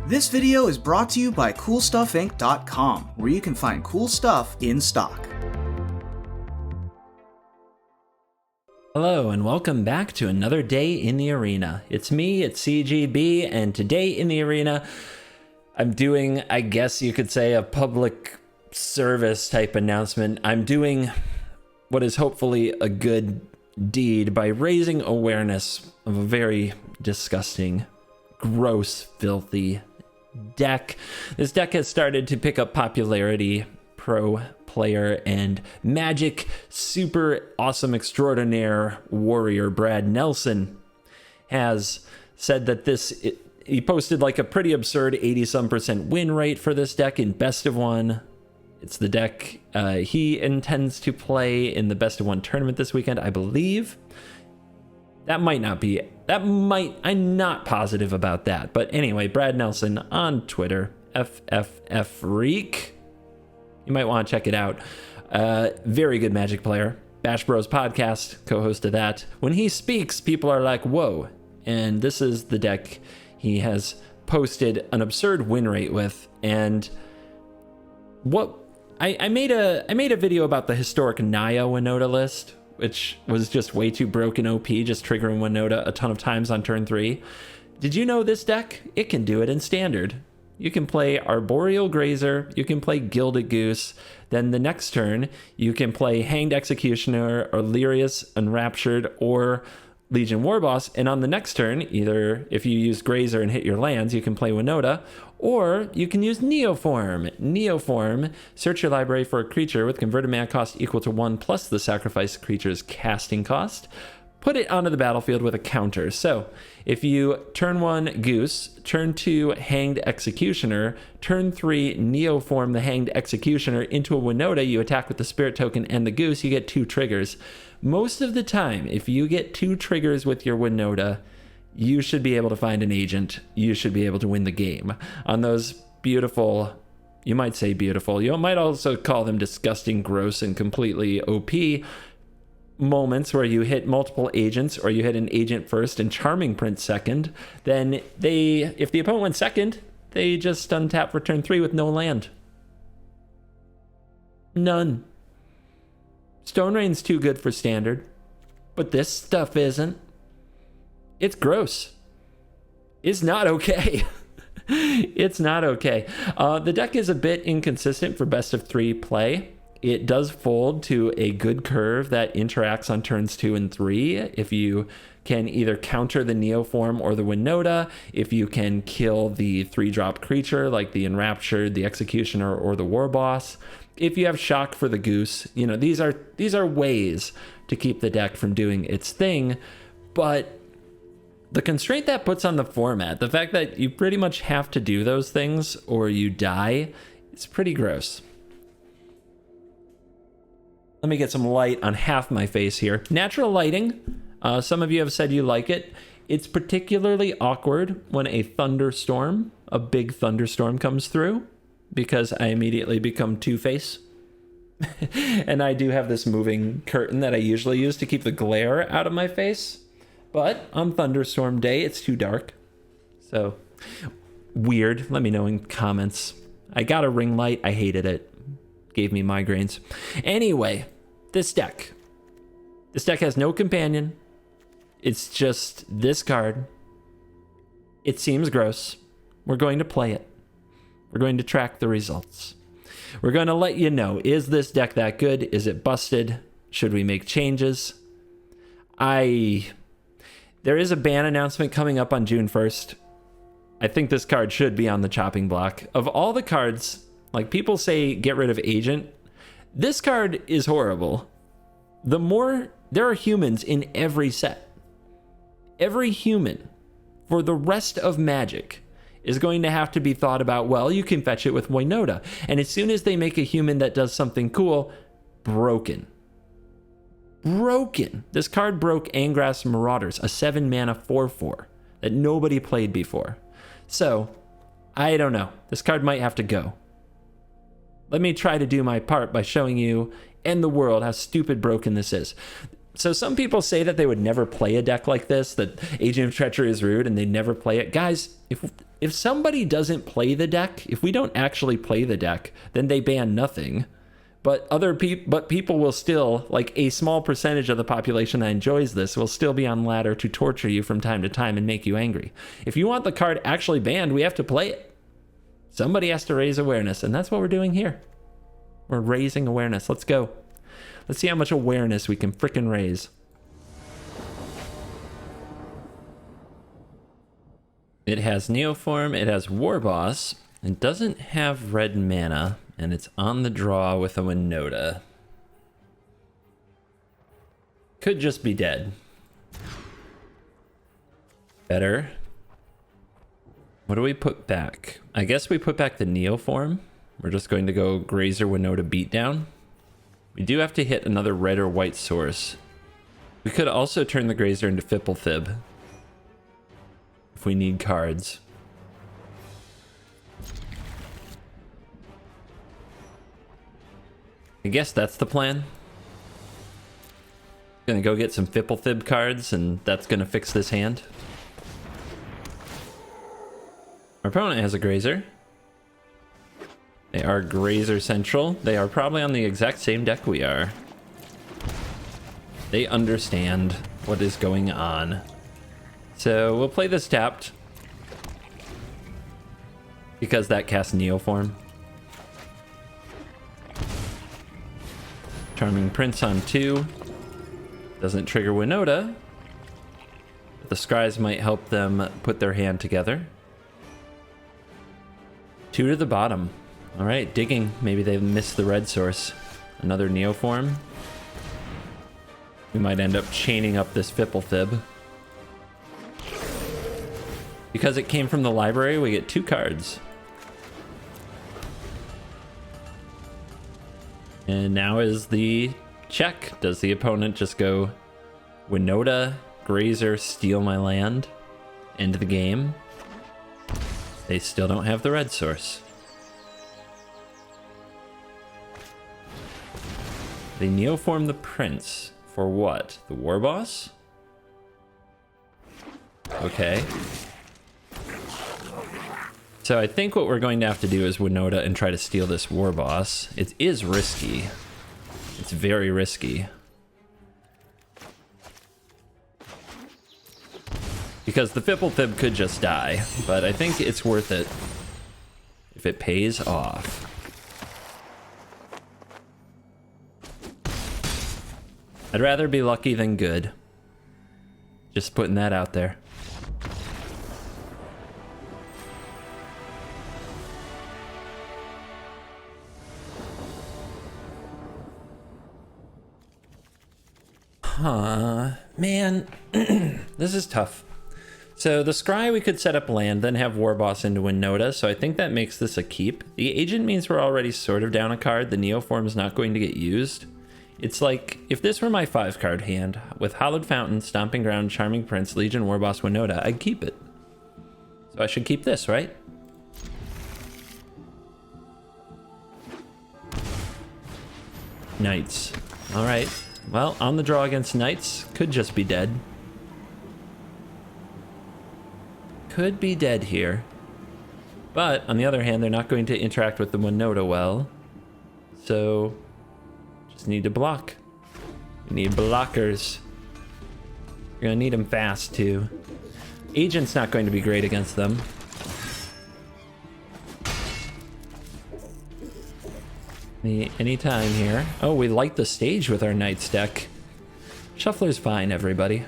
This video is brought to you by CoolStuffInc.com, where you can find cool stuff in stock. Hello and welcome back to another day in the arena. It's me, it's CGB, and today in the arena, I'm doing, I guess you could say, a public service type announcement. I'm doing what is hopefully a good deed by raising awareness of a very disgusting, gross, filthy deck. This deck has started to pick up popularity. Pro player and Magic super awesome extraordinaire warrior Brad Nelson has said that he posted like a pretty absurd 80% win rate for this deck in best of one. It's the deck he intends to play in the best of one tournament this weekend, I believe. I'm not positive about that. But anyway, Brad Nelson on Twitter, FFFreak. You might want to check it out. Very good Magic player. Bash Bros podcast, co-host of that. When he speaks, people are like, whoa. And this is the deck he has posted an absurd win rate with. And what I made a video about the historic Naya Winota list, which was just way too broken OP, just triggering Winota a ton of times on turn 3. Did you know this deck? It can do it in Standard. You can play Arboreal Grazer, you can play Gilded Goose, then the next turn, you can play Hanged Executioner, or Lyrius Enraptured, or Legion Warboss, and on the next turn, either if you use Grazer and hit your lands, you can play Winota, or you can use Neoform. Neoform, search your library for a creature with converted mana cost equal to 1 plus the sacrificed creature's casting cost. Put it onto the battlefield with a counter. So if you turn 1 Goose, turn 2 Hanged Executioner, turn 3 Neoform the Hanged Executioner into a Winota, you attack with the Spirit Token and the Goose, you get 2 triggers. Most of the time, if you get 2 triggers with your Winota, you should be able to find an agent. You should be able to win the game. On those beautiful, you might say beautiful, you might also call them disgusting, gross, and completely OP moments where you hit multiple agents, or you hit an agent first and Charming Prince second, then if the opponent went second, they just untap for turn 3 with no land. None. Stone Rain's too good for Standard, but this stuff isn't. It's gross. It's not okay. It's not okay. The deck is a bit inconsistent for best of 3 play. It does fold to a good curve that interacts on turns 2 and 3. If you can either counter the Neoform or the Winota, if you can kill the 3-drop creature like the Enraptured, the Executioner, or the Warboss. If you have Shock for the Goose, these are ways to keep the deck from doing its thing. But the constraint that puts on the format, the fact that you pretty much have to do those things or you die, it's pretty gross. Let me get some light on half my face here. Natural lighting. Some of you have said you like it. It's particularly awkward when a thunderstorm, a big thunderstorm comes through, because I immediately become Two-Face. And I do have this moving curtain that I usually use to keep the glare out of my face. But on thunderstorm day, it's too dark. So, weird. Let me know in comments. I got a ring light. I hated it. Gave me migraines. Anyway, this deck has no companion. It's just this card. It seems gross. We're going to play it. We're going to track the results. We're going to let you know, is this deck that good? Is it busted? Should we make changes? There is a ban announcement coming up on June 1st. I think this card should be on the chopping block. Of all the cards, like people say get rid of Agent, this card is horrible. There are humans in every set. Every human for the rest of Magic is going to have to be thought about, well, you can fetch it with Winota. And as soon as they make a human that does something cool, broken. This card broke Angrass Marauders, a 7-mana 4/4 that nobody played before. So, I don't know. This card might have to go. Let me try to do my part by showing you and the world how stupid broken this is. So some people say that they would never play a deck like this, that Agent of Treachery is rude and they never play it. Guys, if somebody doesn't play the deck, if we don't actually play the deck, then they ban nothing. But people will still, like a small percentage of the population that enjoys this, will still be on ladder to torture you from time to time and make you angry. If you want the card actually banned, we have to play it. Somebody has to raise awareness, and that's what we're doing here. We're raising awareness. Let's go. Let's see how much awareness we can frickin' raise. It has Neoform, it has Warboss, it doesn't have red mana, and it's on the draw with a Winota. Could just be dead. Better. What do we put back? I guess we put back the Neoform. We're just going to go Grazer Winota Beatdown. We do have to hit another red or white source. We could also turn the Grazer into Fipplethib if we need cards. I guess that's the plan. Gonna go get some Fipplethib cards, and that's gonna fix this hand. Our opponent has a Grazer. They are Grazer Central. They are probably on the exact same deck we are. They understand what is going on. So we'll play this tapped, because that casts Neoform. Charming Prince on 2. Doesn't trigger Winota. But the Scries might help them put their hand together. 2 to the bottom. Alright, digging. Maybe they missed the red source. Another Neoform. We might end up chaining up this Fipplethib. Because it came from the library, we get 2 cards. And now is the check. Does the opponent just go Winota, Grazer, steal my land, end the game? They still don't have the red source. They Neoform the Prince. For what? The Warboss? Okay. So I think what we're going to have to do is Winota and try to steal this Warboss. It is risky. It's very risky. Because the Fipplethib could just die, but I think it's worth it if it pays off. I'd rather be lucky than good. Just putting that out there. Man, this is tough. So the Scry, we could set up land, then have Warboss into Winota, so I think that makes this a keep. The Agent means we're already sort of down a card. The Neoform is not going to get used. It's like, if this were my 5-card hand, with Hallowed Fountain, Stomping Ground, Charming Prince, Legion, Warboss, Winota, I'd keep it. So I should keep this, right? Knights. Alright. Well, on the draw against Knights, could just be dead. Could be dead here. But, on the other hand, they're not going to interact with the Winota well. So, just need to block. We need blockers. You're gonna need them fast, too. Agent's not going to be great against them. Any time here. Oh, we light the stage with our Knights deck. Shuffler's fine, everybody.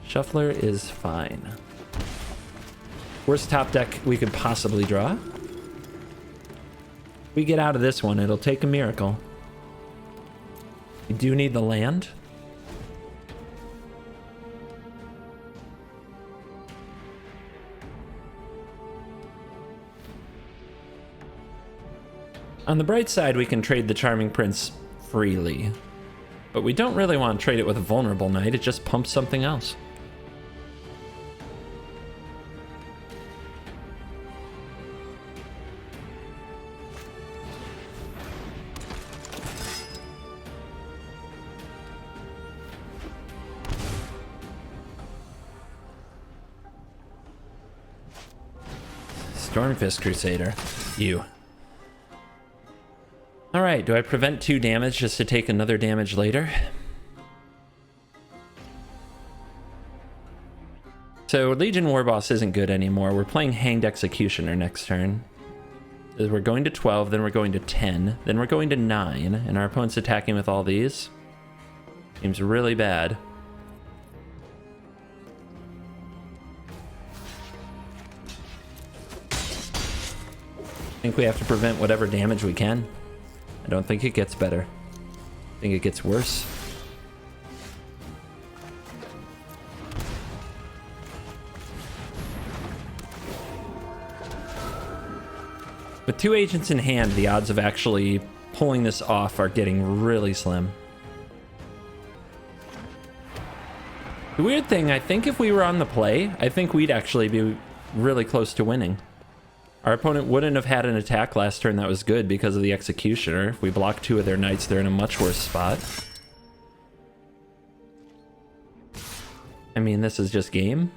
Shuffler is fine. Worst top deck we could possibly draw. We get out of this one, it'll take a miracle. We do need the land. On the bright side, we can trade the Charming Prince freely. But we don't really want to trade it with a Vulnerable Knight, it just pumps something else. Stormfist Crusader. You. Alright, do I prevent 2 damage just to take another damage later? So Legion Warboss isn't good anymore. We're playing Hanged Executioner next turn. We're going to 12, then we're going to 10, then we're going to 9, and our opponent's attacking with all these. Seems really bad. I think we have to prevent whatever damage we can. I don't think it gets better. I think it gets worse. With 2 agents in hand, the odds of actually pulling this off are getting really slim. The weird thing, I think if we were on the play, I think we'd actually be really close to winning. Our opponent wouldn't have had an attack last turn that was good because of the Executioner. If we block 2 of their knights, they're in a much worse spot. I mean, this is just game.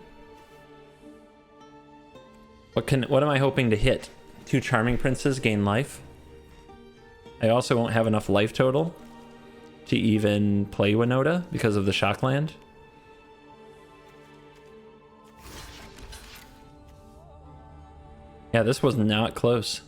What am I hoping to hit? 2 Charming Princes gain life. I also won't have enough life total to even play Winota because of the Shockland. Yeah, this was not close.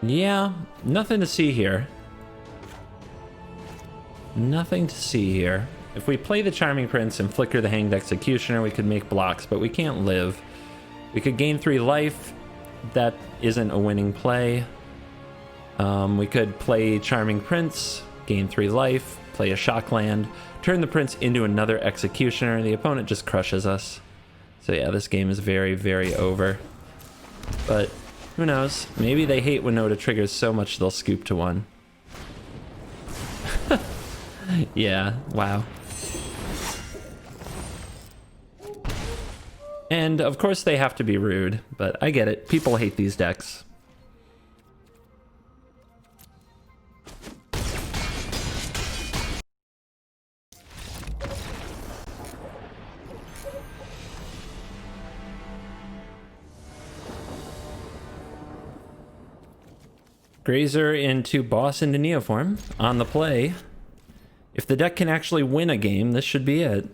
Yeah, nothing to see here. Nothing to see here. If we play the Charming Prince and flicker the Hanged Executioner, we could make blocks, but we can't live. We could gain 3 life. That isn't a winning play. We could play Charming Prince, gain 3 life, play a Shockland, turn the Prince into another Executioner. The opponent just crushes us. So yeah, this game is very, very over. But who knows? Maybe they hate Winota triggers so much they'll scoop to 1. Yeah, wow. And of course they have to be rude, but I get it. People hate these decks. Grazer into Boss into Neoform on the play. If the deck can actually win a game, this should be it.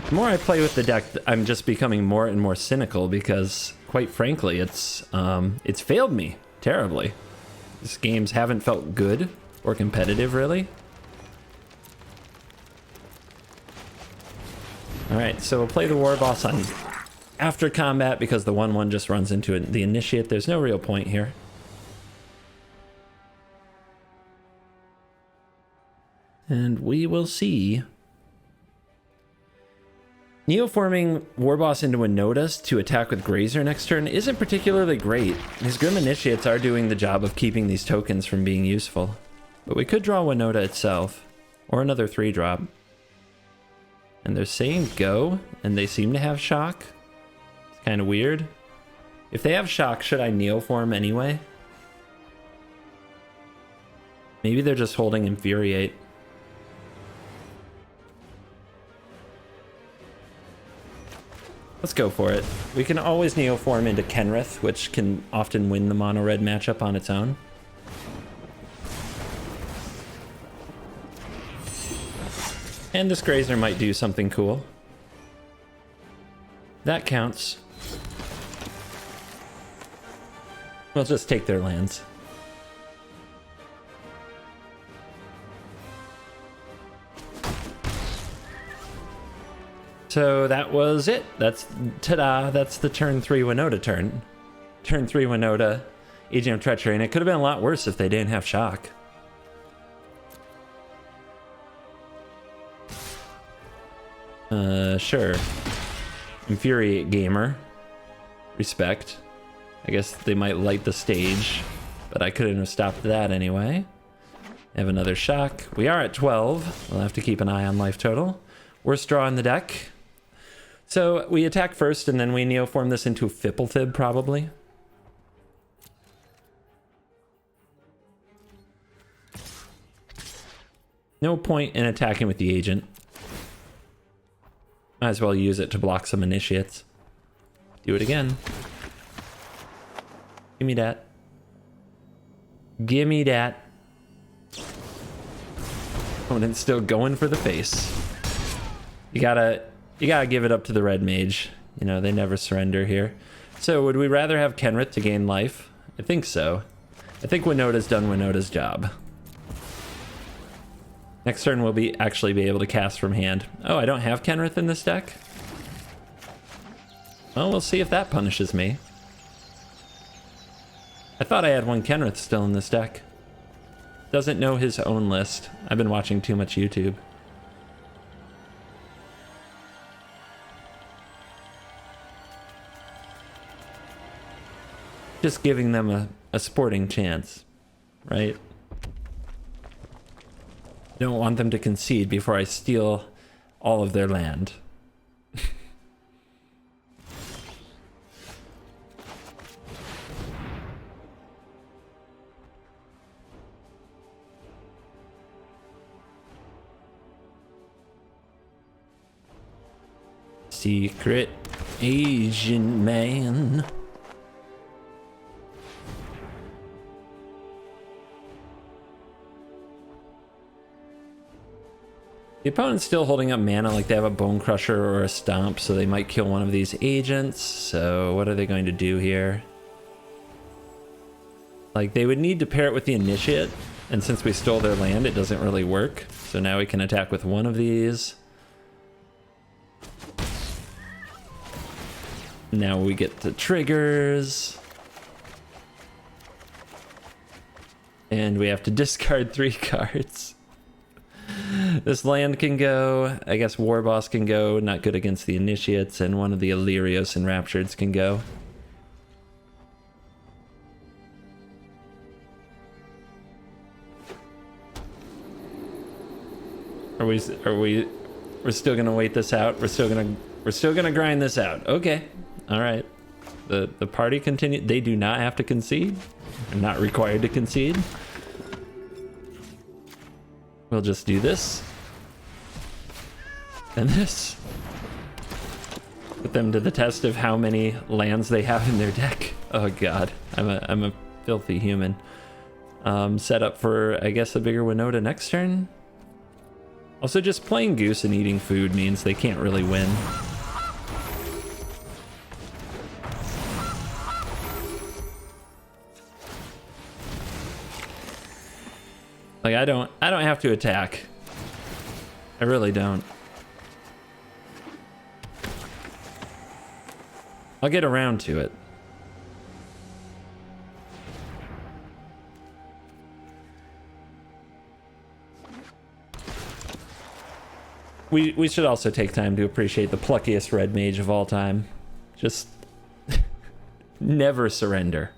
The more I play with the deck, I'm just becoming more and more cynical because, quite frankly, it's failed me terribly. These games haven't felt good or competitive, really. Alright, so we'll play the War Boss on after combat because the 1/1 just runs into the Initiate. There's no real point here. And we will see. Neoforming Warboss into Winota to attack with Grazer next turn isn't particularly great. His Grim Initiates are doing the job of keeping these tokens from being useful. But we could draw Winota itself, or another 3-drop. And they're saying go, and they seem to have Shock. It's kind of weird. If they have Shock, should I Neoform anyway? Maybe they're just holding Infuriate. Let's go for it. We can always Neoform into Kenrith, which can often win the mono-red matchup on its own. And this Grazer might do something cool. That counts. We'll just take their lands. So that was it. That's, ta-da, that's the turn 3 Winota turn. Turn 3 Winota, Agent of Treachery, and it could have been a lot worse if they didn't have Shock. Sure. Infuriate Gamer. Respect. I guess they might light the stage, but I couldn't have stopped that anyway. Have another shock. We are at 12. We'll have to keep an eye on life total. Worst draw in the deck. So we attack first, and then we neoform this into Fipplethib, probably. No point in attacking with the agent. Might as well use it to block some initiates. Do it again. Give me that. Give me that. Opponent's still going for the face. You gotta give it up to the red mage. You know, they never surrender here. So would we rather have Kenrith to gain life? I think so. I think Winota's done Winota's job. Next turn we'll actually be able to cast from hand. Oh, I don't have Kenrith in this deck? Well, we'll see if that punishes me. I thought I had one Kenrith still in this deck. Doesn't know his own list. I've been watching too much YouTube. Just giving them a sporting chance, right? Don't want them to concede before I steal all of their land. Secret Asian man. The opponent's still holding up mana, like they have a Bone Crusher or a Stomp, so they might kill one of these agents. So what are they going to do here? Like, they would need to pair it with the Initiate, and since we stole their land, it doesn't really work. So now we can attack with one of these. Now we get the triggers. And we have to discard 3 cards. This land can go. I guess War Boss can go. Not good against the Initiates. And one of the Illyrios Enraptureds can go. We're still gonna wait this out. We're still gonna grind this out. Okay. All right. The party continued. They do not have to concede. They're not required to concede. We'll just do this. And this. Put them to the test of how many lands they have in their deck. Oh god. I'm a filthy human. Set up for, I guess, a bigger Winota next turn. Also, just playing Goose and eating food means they can't really win. Like, I don't have to attack. I really don't. I'll get around to it. We should also take time to appreciate the pluckiest red mage of all time. Just never surrender.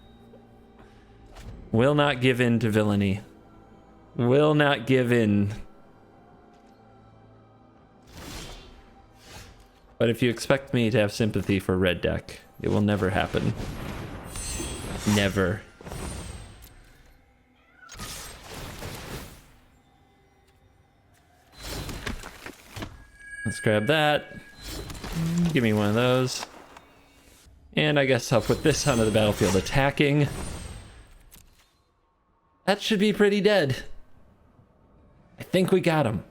Will not give in to villainy. Will not give in. But if you expect me to have sympathy for red deck, it will never happen. Never. Let's grab that. Give me one of those. And I guess I'll put this onto the battlefield attacking. That should be pretty dead. I think we got him.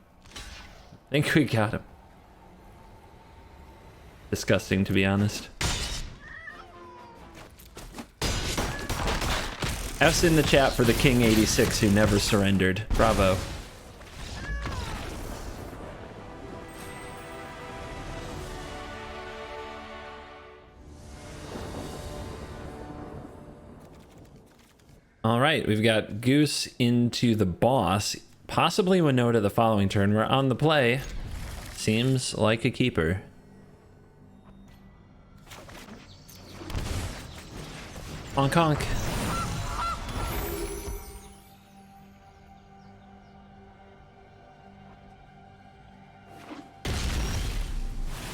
Disgusting, to be honest. F's in the chat for the King 86 who never surrendered. Bravo. All right, we've got Goose into the boss. Possibly Winota the following turn. We're on the play. Seems like a keeper. Honk honk.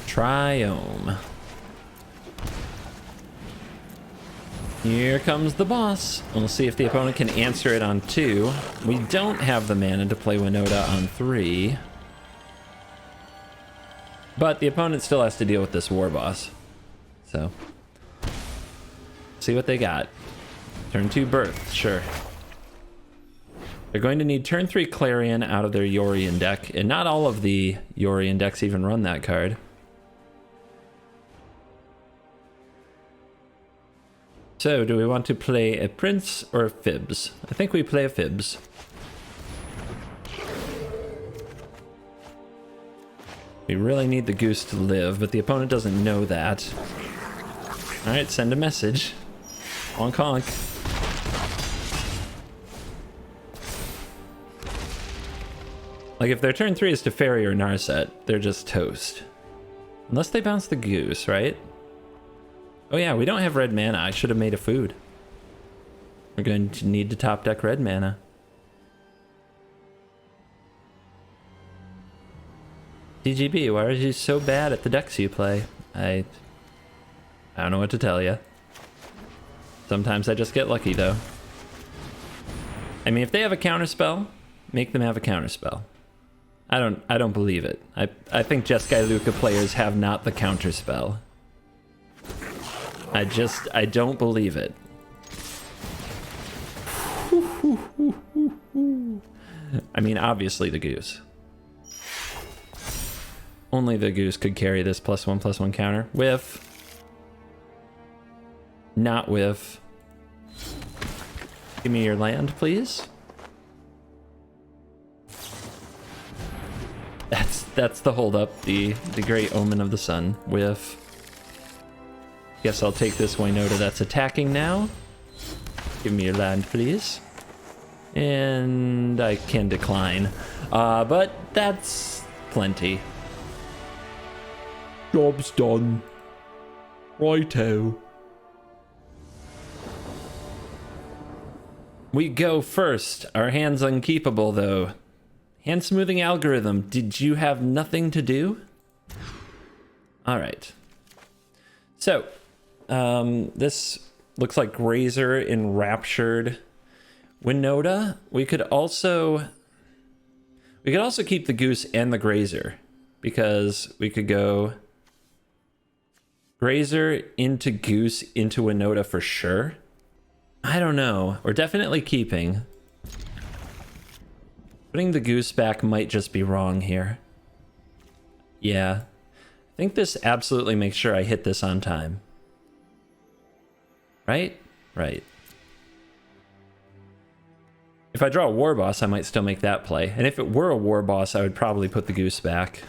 Triome. Here comes the boss. We'll see if the opponent can answer it on 2. We don't have the mana to play Winota on 3. But the opponent still has to deal with this war boss. So, see what they got. Turn 2 Birth, sure. They're going to need turn 3 Clarion out of their Yorion deck, and not all of the Yorion decks even run that card. So, do we want to play a Prince or a Fibs? I think we play a Fibs. We really need the Goose to live, but the opponent doesn't know that. Alright, send a message. Honk honk. Like, if their turn 3 is Teferi or Narset, they're just toast. Unless they bounce the Goose, right? Oh yeah, we don't have red mana. I should have made a food. We're going to need to top deck red mana. DGB, why are you so bad at the decks you play? I don't know what to tell you. Sometimes I just get lucky though. I mean, if they have a counterspell, make them have a counterspell. I don't believe it. I think Jeskai Luka players have not the counterspell. I don't believe it. I mean, obviously the Goose. Only the Goose could carry this +1/+1 counter. Whiff. Not whiff. Give me your land, please. That's the holdup. The Great Omen of the Sun. Whiff. Guess I'll take this Winota that's attacking now. Give me your land, please. And I can decline. But that's plenty. Job's done. Righto. We go first. Our hand's unkeepable, though. Hand smoothing algorithm. Did you have nothing to do? All right. So, this looks like Grazer Enraptured Winota. We could also keep the Goose and the Grazer, because we could go Grazer into Goose into Winota for sure. I don't know. We're definitely keeping. Putting the Goose back might just be wrong here. Yeah. I think this absolutely makes sure I hit this on time. Right? Right. If I draw a War Boss, I might still make that play. And if it were a War Boss, I would probably put the Goose back.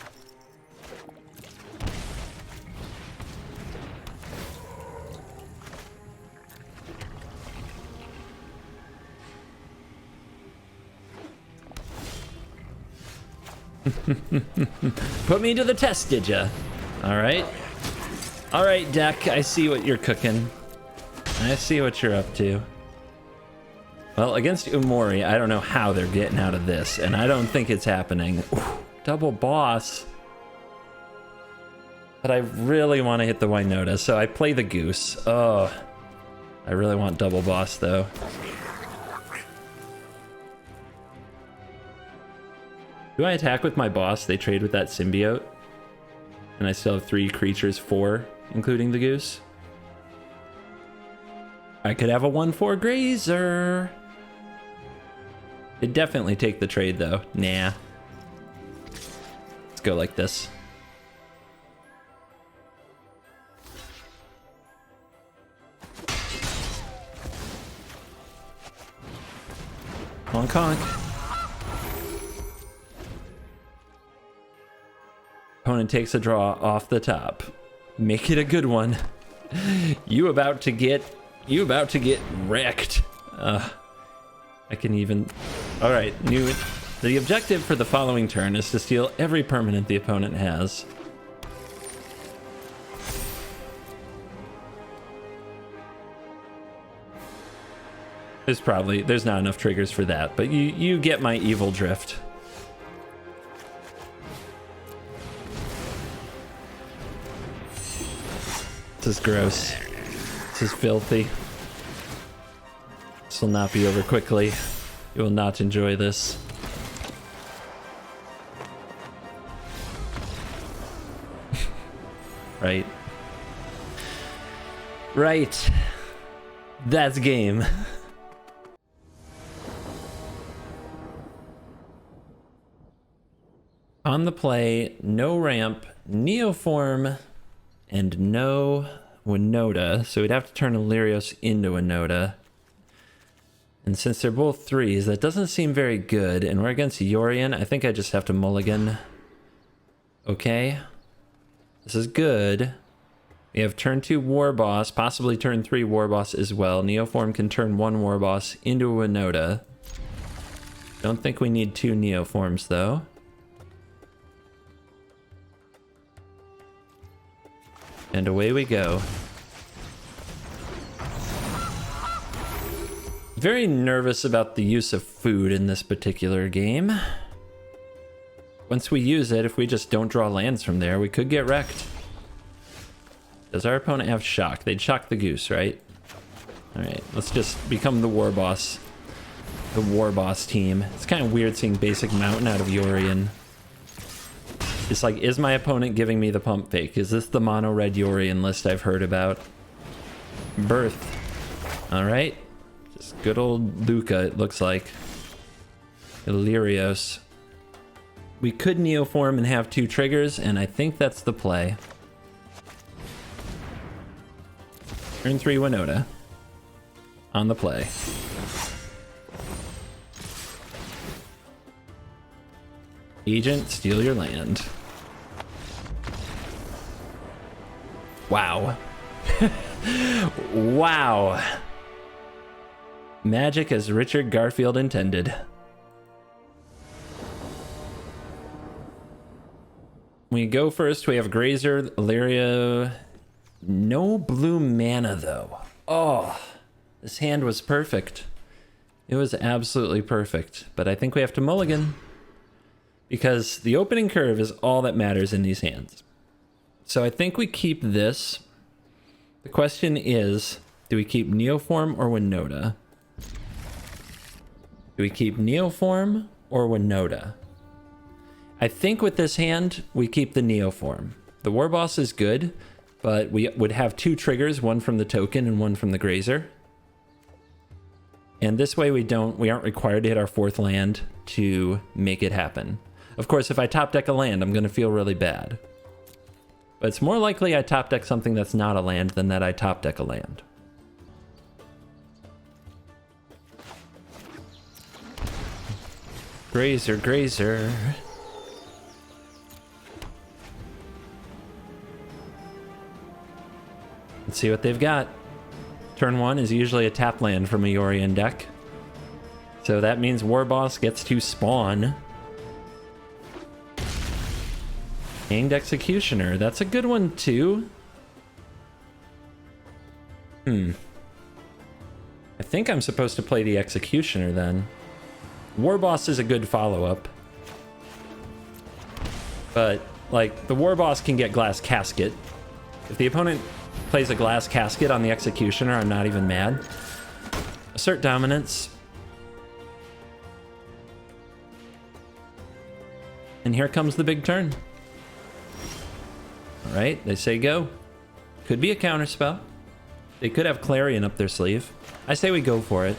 Put me to the test, did ya? Alright. Alright, deck, I see what you're cooking. I see what you're up to. Well, against Umori, I don't know how they're getting out of this, and I don't think it's happening. Ooh, double boss. But I really want to hit the Winota, so I play the Goose. Oh, I really want double boss, though. Do I attack with my boss? They trade with that symbiote. And I still have 3 creatures, 4, including the Goose. I could have a 1/4 Grazer. It'd definitely take the trade, though. Nah. Let's go like this. Honk honk. Opponent takes a draw off the top. Make it a good one. You about to get wrecked. I can even... Alright, the objective for the following turn is to steal every permanent the opponent has. There's not enough triggers for that, but you get my evil drift. This is gross. This is filthy. This will not be over quickly. You will not enjoy this. Right. Right. That's game. On the play, no ramp, Neoform, and no Winota. So we'd have to turn Illyrios into Winota. And since they're both 3s, that doesn't seem very good. And we're against Yorion. I think I just have to mulligan. Okay. This is good. We have turn 2 War Boss, possibly turn 3 War Boss as well. Neoform can turn 1 War Boss into a Winota. Don't think we need 2 Neoforms though. And away we go. Very nervous about the use of food in this particular game. Once we use it, if we just don't draw lands from there, we could get wrecked. Does our opponent have shock? They'd shock the goose, right? Alright, let's just become the War Boss. The War Boss team. It's kind of weird seeing basic mountain out of Yorion. It's like, is my opponent giving me the pump fake? Is this the mono red Yorion list I've heard about? Birth. Alright. Just good old Luca, it looks like. Illyrios. We could Neoform and have 2 triggers, and I think that's the play. Turn 3 Winota. On the play. Agent, steal your land. Wow. Wow. Magic as Richard Garfield intended. We go first. We have Grazer, Illyria. No blue mana, though. Oh, this hand was perfect. It was absolutely perfect. But I think we have to mulligan. Because the opening curve is all that matters in these hands. So I think we keep this. The question is, do we keep Neoform or Winota? Do we keep Neoform or Winota? I think with this hand, we keep the Neoform. The War Boss is good, but we would have 2 triggers, one from the token and one from the Grazer. And this way we aren't required to hit our 4th land to make it happen. Of course, if I top deck a land, I'm going to feel really bad. But it's more likely I top deck something that's not a land than that I top deck a land. Grazer, Grazer. Let's see what they've got. Turn 1 is usually a tap land from a Yorion deck. So that means War Boss gets to spawn. Hanged Executioner. That's a good one too. I think I'm supposed to play the Executioner then. War Boss is a good follow-up. But, like, the War Boss can get Glass Casket. If the opponent plays a Glass Casket on the Executioner, I'm not even mad. Assert Dominance. And here comes the big turn. Alright, they say go. Could be a counterspell. They could have Clarion up their sleeve. I say we go for it.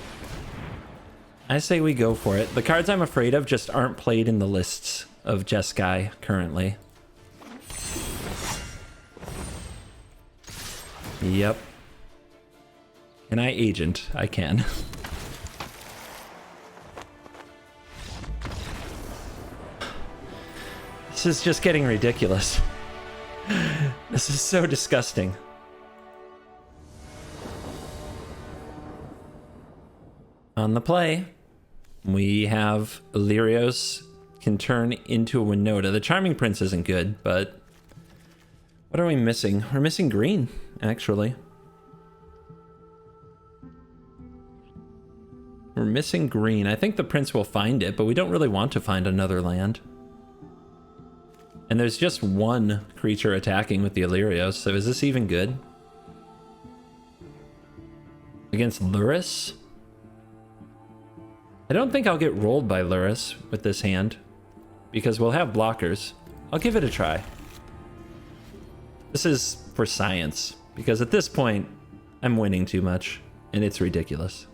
I say we go for it. The cards I'm afraid of just aren't played in the lists of Jeskai currently. Yep. Can I agent? I can. This is just getting ridiculous. This is so disgusting. On the play, we have Illyrios can turn into a Winota. The Charming Prince isn't good, but what are we missing? We're missing green, actually. We're missing green. I think the prince will find it, but we don't really want to find another land. And there's just one creature attacking with the Illyrios, so is this even good? Against Lurrus? I don't think I'll get rolled by Lurrus with this hand, because we'll have blockers. I'll give it a try. This is for science, because at this point, I'm winning too much, and it's ridiculous.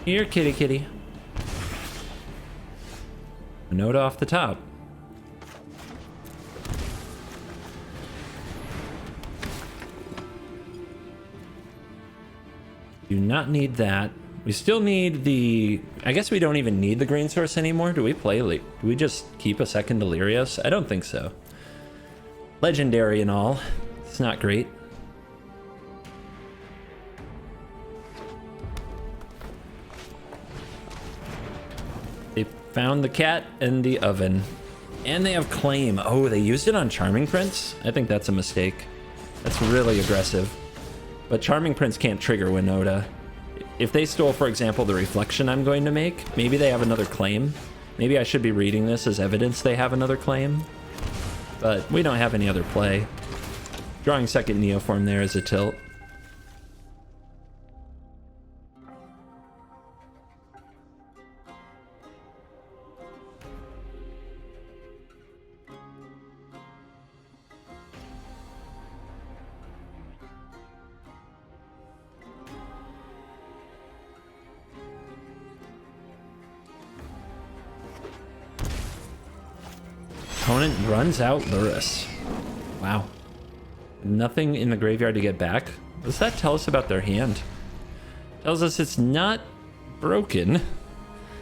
Here, kitty kitty. A note off the top. Do not need that. We still need the... I guess we don't even need the green source anymore. Do we play... Do we just keep a second Delirious? I don't think so. Legendary and all. It's not great. They found the cat in the oven. And they have Claim. Oh, they used it on Charming Prince? I think that's a mistake. That's really aggressive. But Charming Prince can't trigger Winota. If they stole, for example, the reflection I'm going to make, maybe they have another claim. Maybe I should be reading this as evidence they have another claim. But we don't have any other play. Drawing second Neoform there is a tilt. Opponent runs out Lurrus. Wow. Nothing in the graveyard to get back. What does that tell us about their hand? Tells us it's not broken.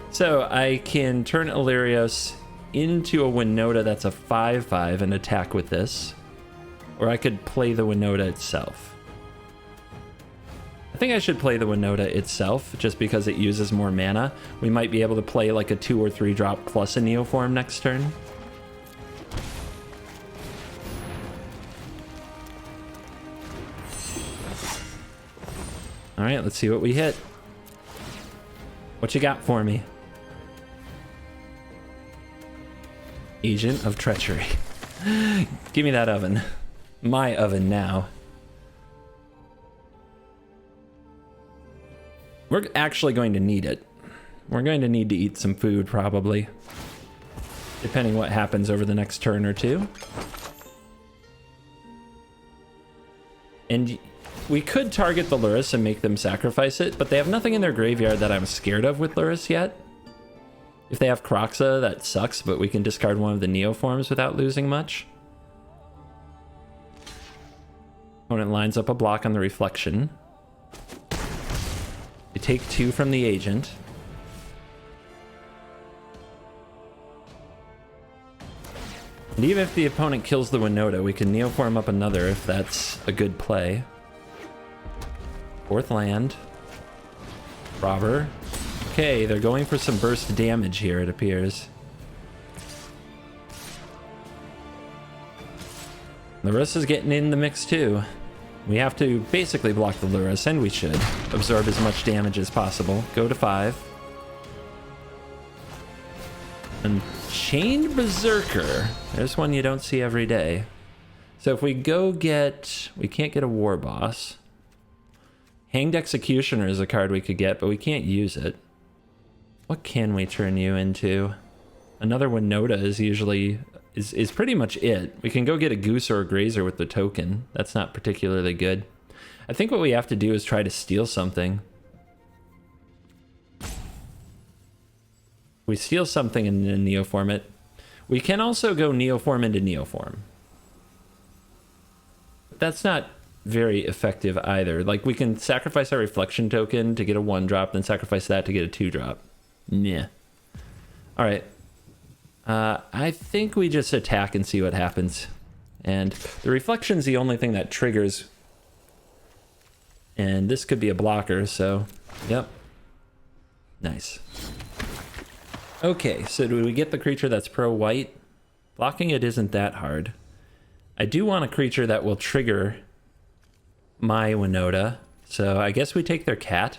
So I can turn Illyrios into a Winota that's a 5/5 and attack with this. Or I could play the Winota itself. I think I should play the Winota itself just because it uses more mana. We might be able to play like a 2 or 3 drop plus a Neoform next turn. All right, let's see what we hit. What you got for me? Agent of Treachery. Give me that oven. My oven now. We're actually going to need it. We're going to need to eat some food, probably. Depending what happens over the next turn or two. And... we could target the Lurrus and make them sacrifice it, but they have nothing in their graveyard that I'm scared of with Lurrus yet. If they have Kroxa, that sucks, but we can discard one of the Neoforms without losing much. Opponent lines up a block on the reflection. We take 2 from the agent. And even if the opponent kills the Winota, we can Neoform up another if that's a good play. 4th land. Robber. Okay, they're going for some burst damage here, it appears. Lurrus is getting in the mix too. We have to basically block the Lurrus, and we should absorb as much damage as possible. Go to 5. And Chained Berserker. There's one you don't see every day. So if we go get... we can't get a War Boss. Hanged Executioner is a card we could get, but we can't use it. What can we turn you into? Another Winota is usually... is pretty much it. We can go get a Goose or a Grazer with the token. That's not particularly good. I think what we have to do is try to steal something. We steal something and then Neoform it. We can also go Neoform into Neoform. That's not very effective either. Like, we can sacrifice our reflection token to get a 1-drop, then sacrifice that to get a 2-drop. Yeah. All right. I think we just attack and see what happens. And the reflection's the only thing that triggers. And this could be a blocker, so yep. Nice. Okay, so do we get the creature that's pro-white? Blocking it isn't that hard. I do want a creature that will trigger my Winota, so I guess we take their cat.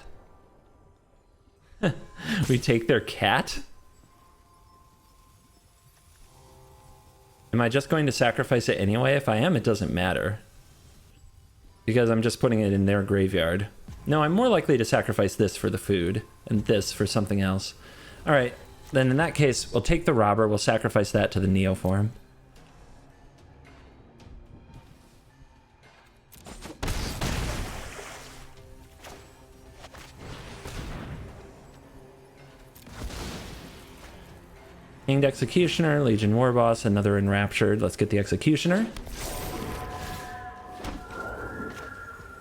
We take their cat? Am I just going to sacrifice it anyway? If I am, it doesn't matter. Because I'm just putting it in their graveyard. No, I'm more likely to sacrifice this for the food, and this for something else. Alright, then in that case, we'll take the robber, we'll sacrifice that to the Neoform. Hanged Executioner, Legion Warboss, another Enraptured. Let's get the Executioner.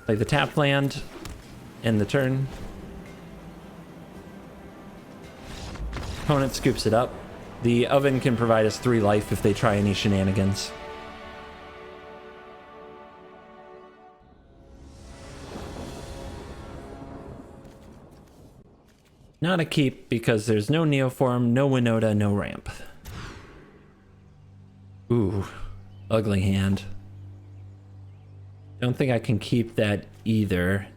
Play the tap land. End the turn. Opponent scoops it up. The Oven can provide us 3 life if they try any shenanigans. Not a keep because there's no Neoform, no Winota, no ramp. Ooh, ugly hand. Don't think I can keep that either.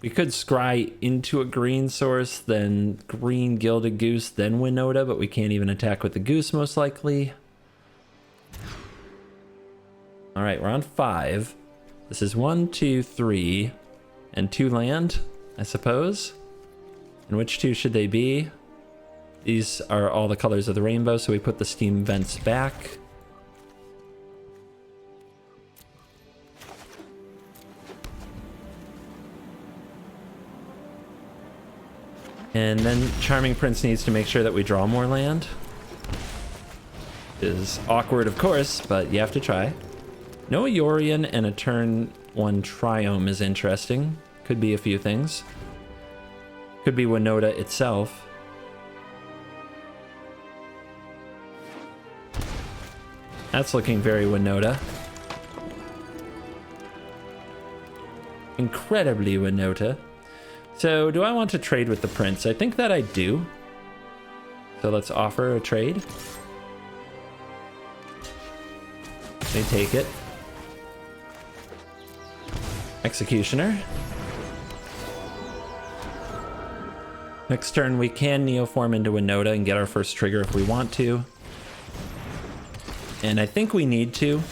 We could scry into a green source, then green Gilded Goose, then Winota, but we can't even attack with the Goose most likely. Alright, we're on 5. This is 1, 2, 3, and 2 land, I suppose. And which 2 should they be? These are all the colors of the rainbow, so we put the steam vents back. And then Charming Prince needs to make sure that we draw more land. Is awkward, of course, but you have to try. No Yorion and a turn 1 Triome is interesting. Could be a few things. Could be Winota itself. That's looking very Winota. Incredibly Winota. So, do I want to trade with the Prince? I think that I do. So let's offer a trade. They take it. Executioner. Next turn we can Neoform into Winota and get our first trigger if we want to. And I think we need to.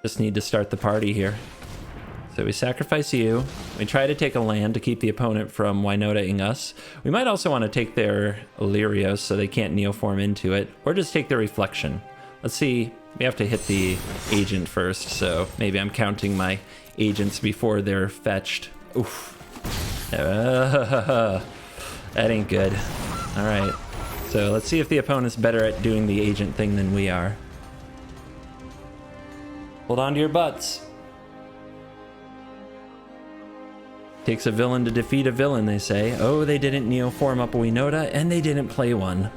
Just need to start the party here. So we sacrifice you. We try to take a land to keep the opponent from Winota-ing us. We might also want to take their Illyrios so they can't Neoform into it. Or just take their Reflection. Let's see. We have to hit the agent first, so maybe I'm counting my agents before they're fetched. Oof. That ain't good. Alright. So let's see if the opponent's better at doing the agent thing than we are. Hold on to your butts. Takes a villain to defeat a villain, they say. Oh, they didn't Neoform up a Winota, and they didn't play one.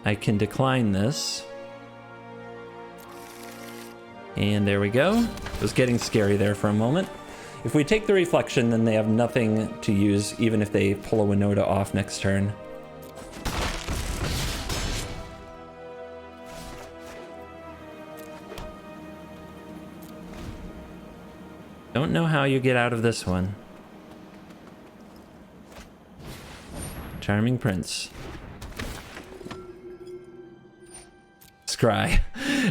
I can decline this. And there we go. It was getting scary there for a moment. If we take the Reflection, then they have nothing to use, even if they pull a Winota off next turn. Don't know how you get out of this one. Charming Prince. Scry.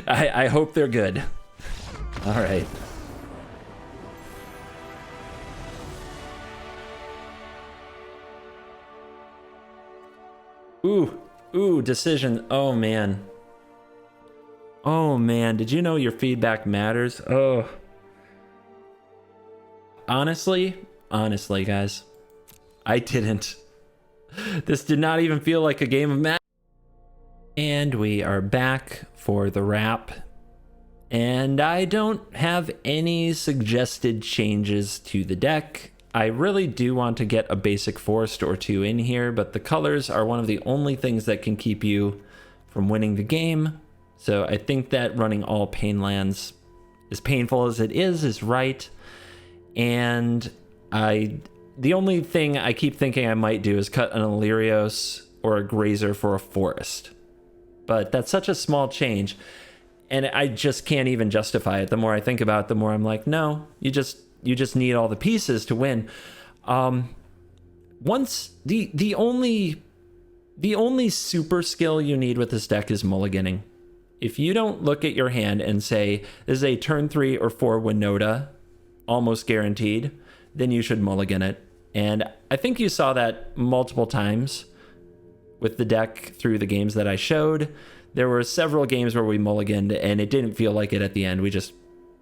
I hope they're good. Alright. Ooh, decision. Oh man. Oh man, did you know your feedback matters? Oh. Honestly, guys, I didn't. This did not even feel like a game of Magic. And we are back for the wrap. And I don't have any suggested changes to the deck. I really do want to get a basic forest or 2 in here, but the colors are one of the only things that can keep you from winning the game. So I think that running all pain lands, as painful as it is right. And the only thing I keep thinking I might do is cut an Illyrios or a Grazer for a Forest. But that's such a small change, and I just can't even justify it. The more I think about it, the more I'm like, no, you just need all the pieces to win. Once the only super skill you need with this deck is mulliganing. If you don't look at your hand and say, this is a turn 3 or 4 Winota, almost guaranteed, then you should mulligan it. And I think you saw that multiple times with the deck through the games that I showed. There were several games where we mulliganed, and it didn't feel like it at the end. We just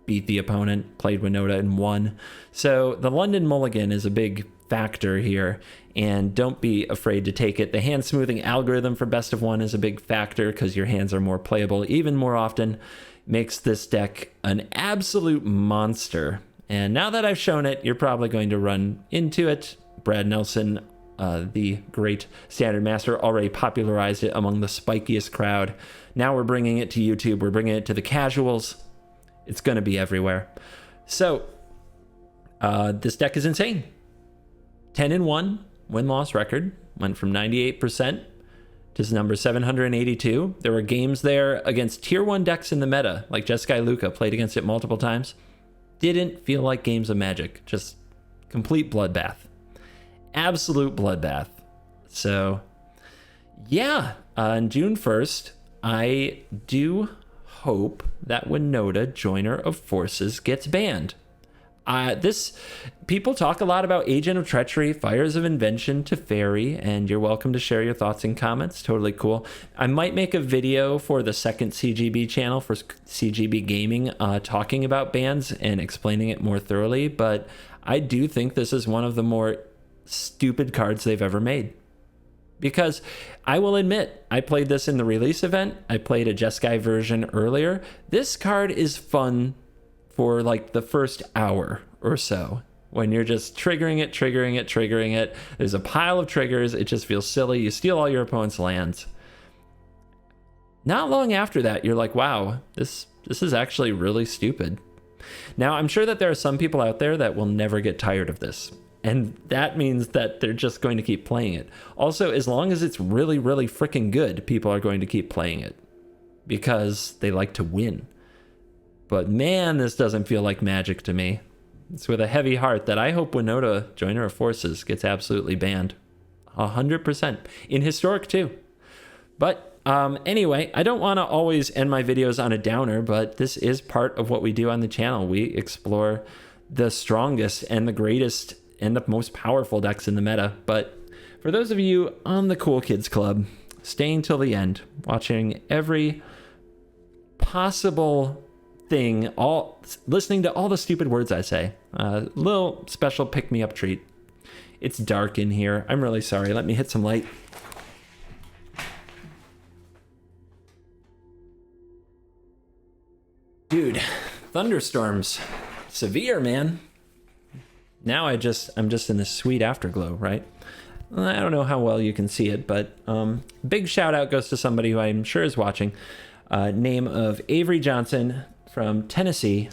beat the opponent, played Winota, and won. So the London mulligan is a big factor here, and don't be afraid to take it. The hand smoothing algorithm for best of one is a big factor because your hands are more playable even more often. Makes this deck an absolute monster. And now that I've shown it, you're probably going to run into it. Brad Nelson, the great Standard Master, already popularized it among the spikiest crowd. Now we're bringing it to YouTube. We're bringing it to the casuals. It's going to be everywhere. So this deck is insane. 10-1 win-loss record. Went from 98% to number 782. There were games there against tier 1 decks in the meta, like Jeskai Luka played against it multiple times. Didn't feel like games of Magic. Just complete bloodbath. Absolute bloodbath. So, yeah, on June 1st, I do hope that Winota, Joiner of Forces, gets banned. People talk a lot about Agent of Treachery, Fires of Invention, Teferi, and you're welcome to share your thoughts and comments. Totally cool. I might make a video for the second CGB channel for CGB Gaming talking about bans and explaining it more thoroughly, but I do think this is one of the more stupid cards they've ever made. Because I will admit, I played this in the release event. I played a Jeskai version earlier. This card is fun for like the first hour or so, when you're just triggering it. There's a pile of triggers. It just feels silly. You steal all your opponent's lands. Not long after that, you're like, wow, this is actually really stupid. Now, I'm sure that there are some people out there that will never get tired of this. And that means that they're just going to keep playing it. Also, as long as it's really, really freaking good, people are going to keep playing it because they like to win. But man, this doesn't feel like Magic to me. It's with a heavy heart that I hope Winota, Joiner of Forces, gets absolutely banned. 100%. In Historic too. But anyway, I don't want to always end my videos on a downer, but this is part of what we do on the channel. We explore the strongest and the greatest and the most powerful decks in the meta. But for those of you on the Cool Kids Club, staying till the end, watching every possible thing, listening to all the stupid words I say, little special pick-me-up treat. It's dark in here. I'm really sorry. Let me hit some light. Dude, thunderstorms. Severe, man. Now I'm just in this sweet afterglow, right? I don't know how well you can see it, but big shout out goes to somebody who I'm sure is watching. Name of Avery Johnson from Tennessee.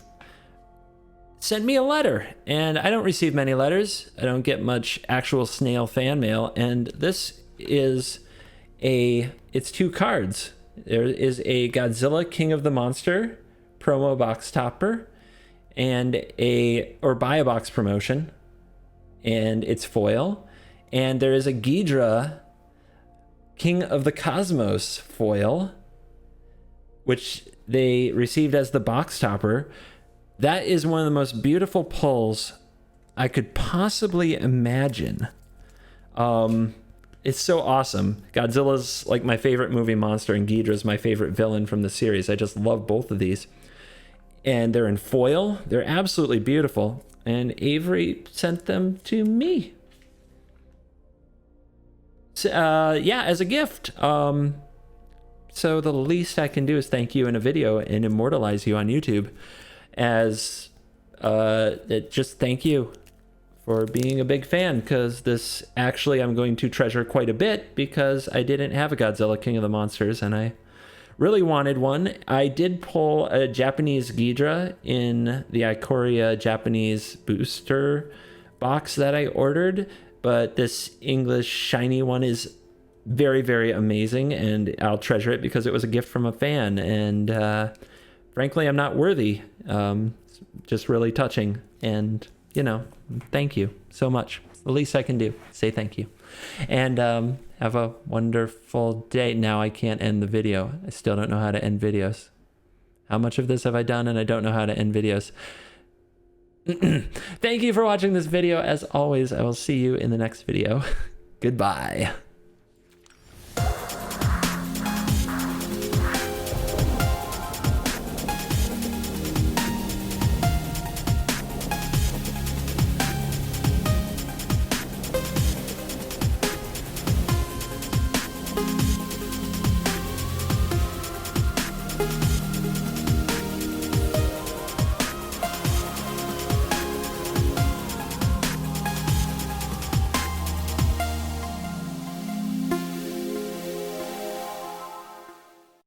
Sent me a letter, and I don't receive many letters. I don't get much actual snail fan mail, and this is it's 2 cards. There is a Godzilla King of the Monster promo box topper, and buy a box promotion, and it's foil. And there is a Ghidra King of the Cosmos foil, which they received as the box topper. That is one of the most beautiful pulls I could possibly imagine. It's so awesome. Godzilla's like my favorite movie monster, and Ghidra's my favorite villain from the series. I just love both of these. And they're in foil. They're absolutely beautiful. And Avery sent them to me. Yeah, as a gift. So the least I can do is thank you in a video and immortalize you on YouTube as just thank you for being a big fan, because this actually I'm going to treasure quite a bit because I didn't have a Godzilla King of the Monsters, and I Really wanted one. I did pull a Japanese Ghidra in the Ikoria Japanese booster box that I ordered, but this English shiny one is very, very amazing, and I'll treasure it because it was a gift from a fan, and frankly, I'm not worthy. It's just really touching, and, you know, thank you so much. The least I can do, say thank you. And have a wonderful day. Now I can't end the video. I still don't know how to end videos. How much of this have I done and I don't know how to end videos? Thank you for watching this video. As always, I will see you in the next video. Goodbye.